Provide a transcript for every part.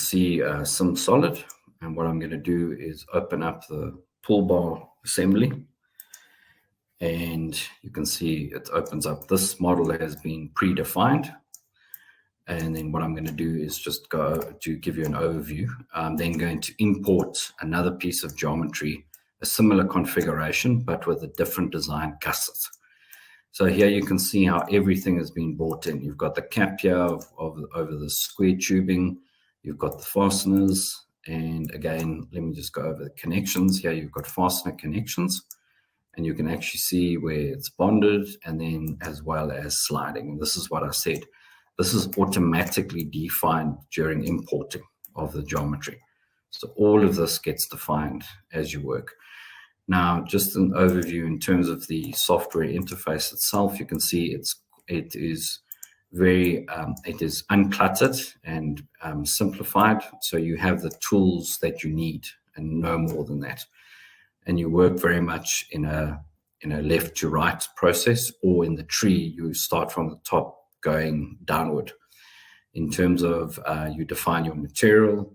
see SimSolid, and what I'm going to do is open up the toolbar assembly, and you can see it opens up. This model has been predefined, and then what I'm going to do is just go to give you an overview. I'm then going to import another piece of geometry, a similar configuration, but with a different design gusset. So here you can see how everything has been brought in. You've got the cap here over the square tubing. You've got the fasteners. And again, let me just go over the connections. Here you've got fastener connections. And you can actually see where it's bonded, and then as well as sliding. And this is what I said. This is automatically defined during importing of the geometry. So all of this gets defined as you work. Now, just an overview in terms of the software interface itself, you can see it is very uncluttered and simplified. So you have the tools that you need and no more than that. And you work very much in a left to right process, or in the tree, you start from the top going downward. In terms of you define your material,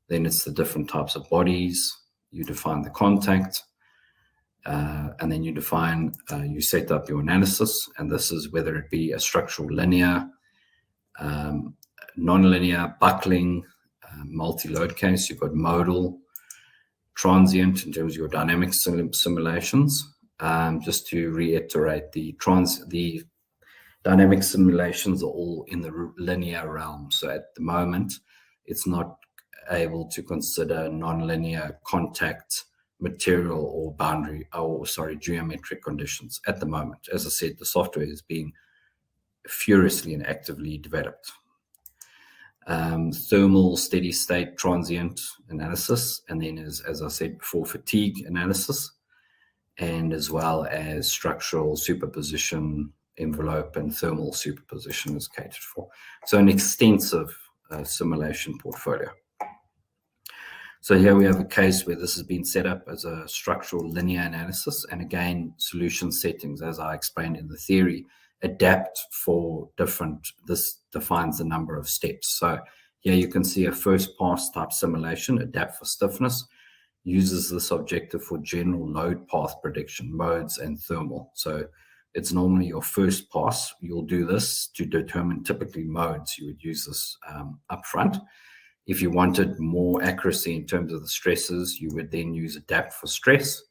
then it's the different types of bodies, you define the contact, and then you set up your analysis, and this is whether it be a structural linear, non-linear, buckling, multi-load case. You've got modal, transient in terms of your dynamic simulations. Just to reiterate, the dynamic simulations are all in the linear realm. So at the moment, it's not able to consider non-linear contact, material, or geometric conditions at the moment. As I said, the software is being furiously and actively developed. Thermal, steady state, transient analysis, and then as I said before, fatigue analysis, and as well as structural superposition, envelope, and thermal superposition is catered for. So an extensive simulation portfolio. So here we have a case where this has been set up as a structural linear analysis, and again, solution settings, as I explained in the theory, adapt for this defines the number of steps. So here you can see a first pass type simulation, adapt for stiffness, uses this objective for general load path prediction, modes, and thermal. So it's normally your first pass. You'll do this to determine typically modes. You would use this up front. If you wanted more accuracy in terms of the stresses, you would then use adapt for stress.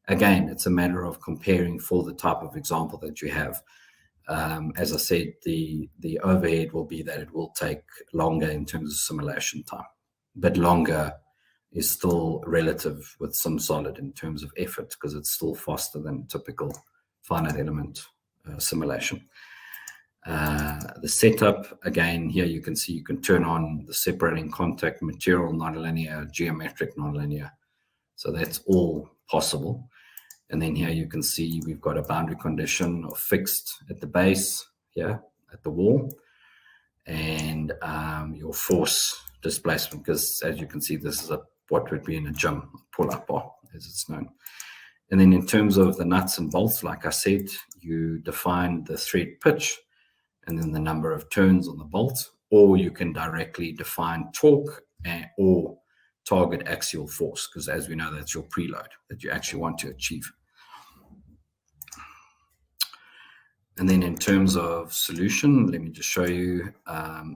Again, it's a matter of comparing for the type of example that you have. As I said, the overhead will be that it will take longer in terms of simulation time, but longer is still relative with SimSolid in terms of effort, because it's still faster than typical finite element simulation. The setup, again, here you can see you can turn on the separating contact, material nonlinear, geometric nonlinear. So that's all possible. And then here you can see we've got a boundary condition of fixed at the base here at the wall, and your force displacement, because as you can see, this is what would be in a gym pull-up bar, as it's known. And then in terms of the nuts and bolts, like I said, you define the thread pitch and then the number of turns on the bolt, or you can directly define torque or target axial force, because as we know, that's your preload that you actually want to achieve. And then in terms of solution, let me just show you,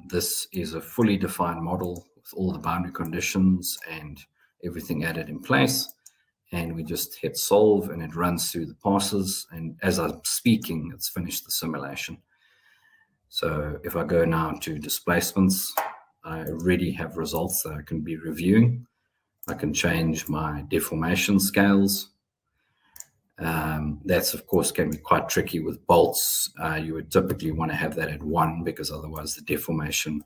this is a fully defined model with all the boundary conditions and everything added in place. And we just hit solve and it runs through the passes. And as I'm speaking, it's finished the simulation. So if I go now to displacements, I already have results that I can be reviewing. I can change my deformation scales. That's of course can be quite tricky with bolts. You would typically want to have that at 1, because otherwise the deformation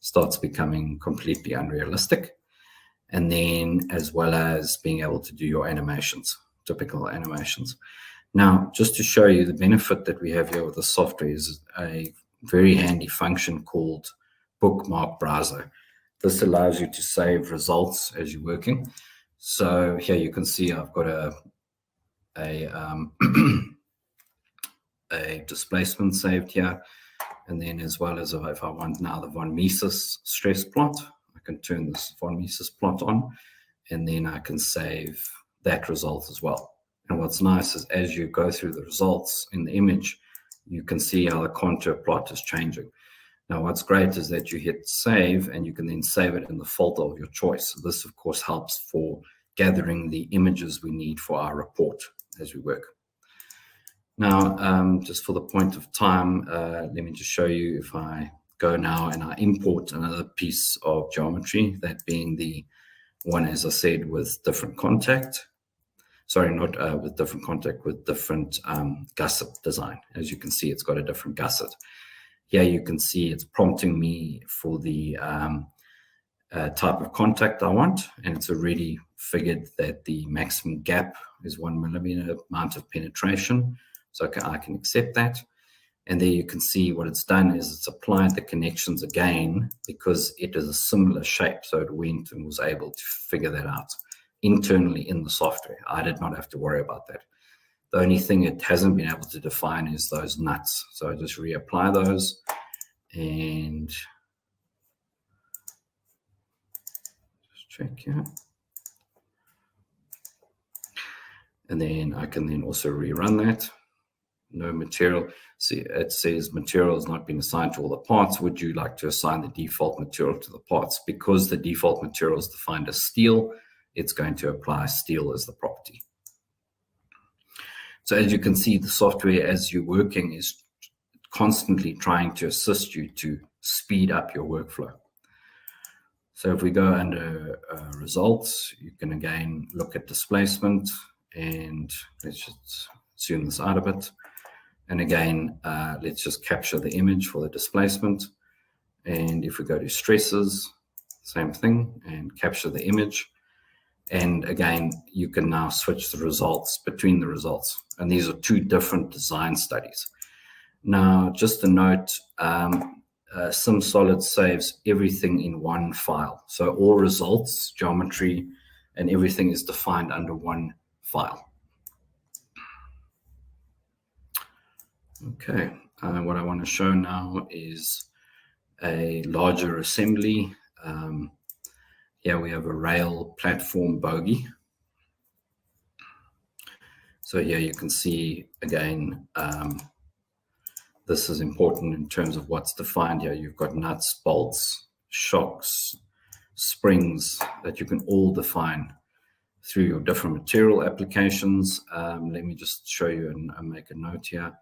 starts becoming completely unrealistic. And then as well as being able to do your animations, typical animations. Now, just to show you the benefit that we have here with the software is a very handy function called bookmark browser. This allows you to save results as you're working. So here you can see I've got a displacement saved here, and then as well as if I want now the von Mises stress plot, I can turn this von Mises plot on, and then I can save that result as well. And what's nice is as you go through the results in the image, you can see how the contour plot is changing. Now, what's great is that you hit save, and you can then save it in the folder of your choice. So this, of course, helps for gathering the images we need for our report as we work. Now, just for the point of time, let me just show you if I go now and I import another piece of geometry, that being the one, as I said, with different contact. Sorry, not with different contact, with different gusset design. As you can see, it's got a different gusset. Here you can see it's prompting me for the type of contact I want, and it's already figured that the maximum gap is 1 millimeter amount of penetration. So I can accept that. And there you can see what it's done is it's applied the connections again because it is a similar shape. So it went and was able to figure that out internally in the software. I did not have to worry about that. The only thing it hasn't been able to define is those nuts. So I just reapply those and just check here. And then I can then also rerun that. No material. See, it says material has not been assigned to all the parts. Would you like to assign the default material to the parts? Because the default material is defined as steel, it's going to apply steel as the property. So as you can see, the software as you're working is constantly trying to assist you to speed up your workflow. So if we go under results, you can again look at displacement, and let's just zoom this out a bit. And again, let's just capture the image for the displacement. And if we go to stresses, same thing, and capture the image. And again, you can now switch the results between the results. And these are two different design studies. Now, just a note, SimSolid saves everything in one file. So all results, geometry, and everything is defined under one file. Okay, what I want to show now is a larger assembly. Here we have a rail platform bogie. So here you can see again, this is important in terms of what's defined here. You've got nuts, bolts, shocks, springs that you can all define through your different material applications. Let me just show you and make a note here.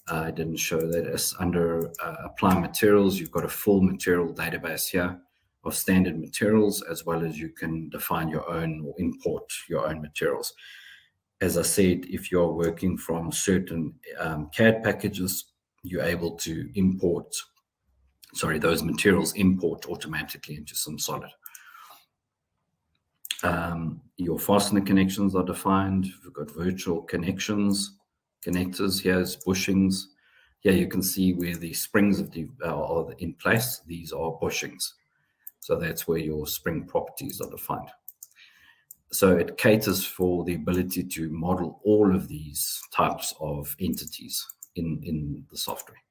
I didn't show that. As under apply materials, you've got a full material database here of standard materials, as well as you can define your own or import your own materials. As I said, if you're working from certain CAD packages, you're able to import, those materials import automatically into SimSolid. Your fastener connections are defined. We've got virtual connectors. Here's bushings. Here you can see where the springs are in place. These are bushings. So that's where your spring properties are defined. So it caters for the ability to model all of these types of entities in the software.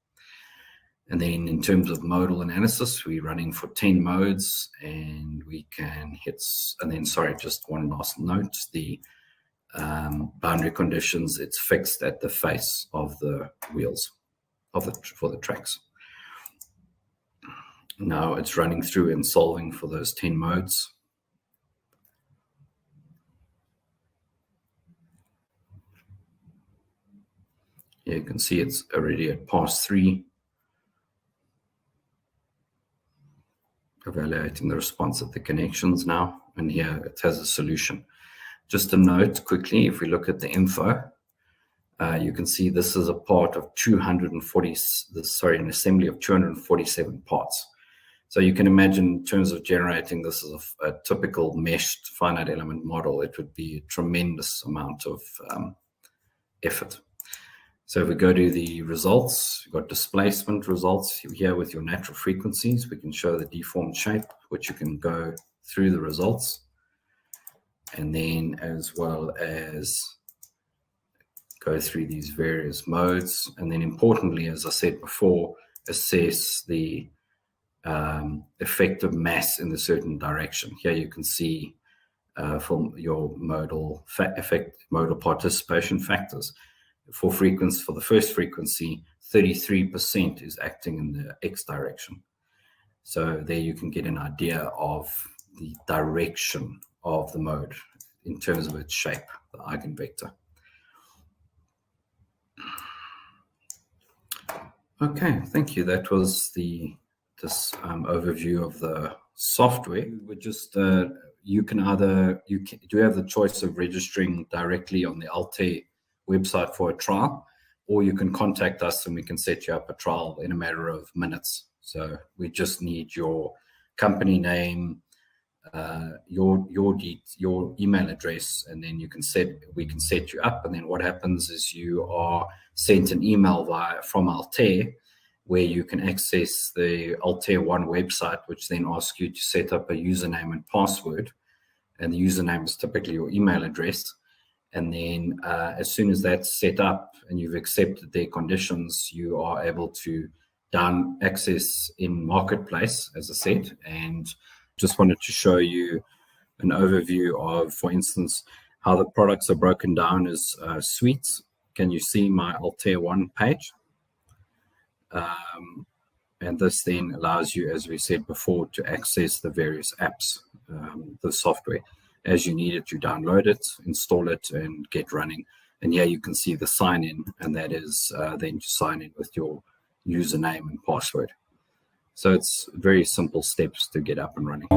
And then in terms of modal analysis, we're running for 10 modes, and we can hit, and then, just one last note, the boundary conditions, it's fixed at the face of the wheels for the tracks. Now it's running through and solving for those 10 modes. Here you can see it's already at pass 3, evaluating the response at the connections now, and here it has a solution. Just a note quickly, if we look at the info, you can see this is a part of an assembly of 247 parts. So you can imagine in terms of generating this as a typical meshed finite element model, it would be a tremendous amount of effort. So if we go to the results, you've got displacement results here with your natural frequencies. We can show the deformed shape, which you can go through the results. And then as well as go through these various modes. And then importantly, as I said before, assess the effective mass in a certain direction. Here you can see from your modal participation factors. For the first frequency, 33% is acting in the X direction. So there you can get an idea of the direction of the mode in terms of its shape, the eigenvector. Okay, thank you. That was this overview of the software. We just you do have the choice of registering directly on the Altair website for a trial, or you can contact us and we can set you up a trial in a matter of minutes. So we just need your company name, your email address, and then we can set you up. And then what happens is you are sent an email from Altair, where you can access the Altair One website, which then asks you to set up a username and password. And the username is typically your email address. And then as soon as that's set up and you've accepted their conditions, you are able to access in Marketplace, as I said. And just wanted to show you an overview of, for instance, how the products are broken down as suites. Can you see my Altair One page? And this then allows you, as we said before, to access the various apps, the software. As you need it, you download it, install it, and get running. And here you can see the sign-in, and that is then to sign in with your username and password. So it's very simple steps to get up and running.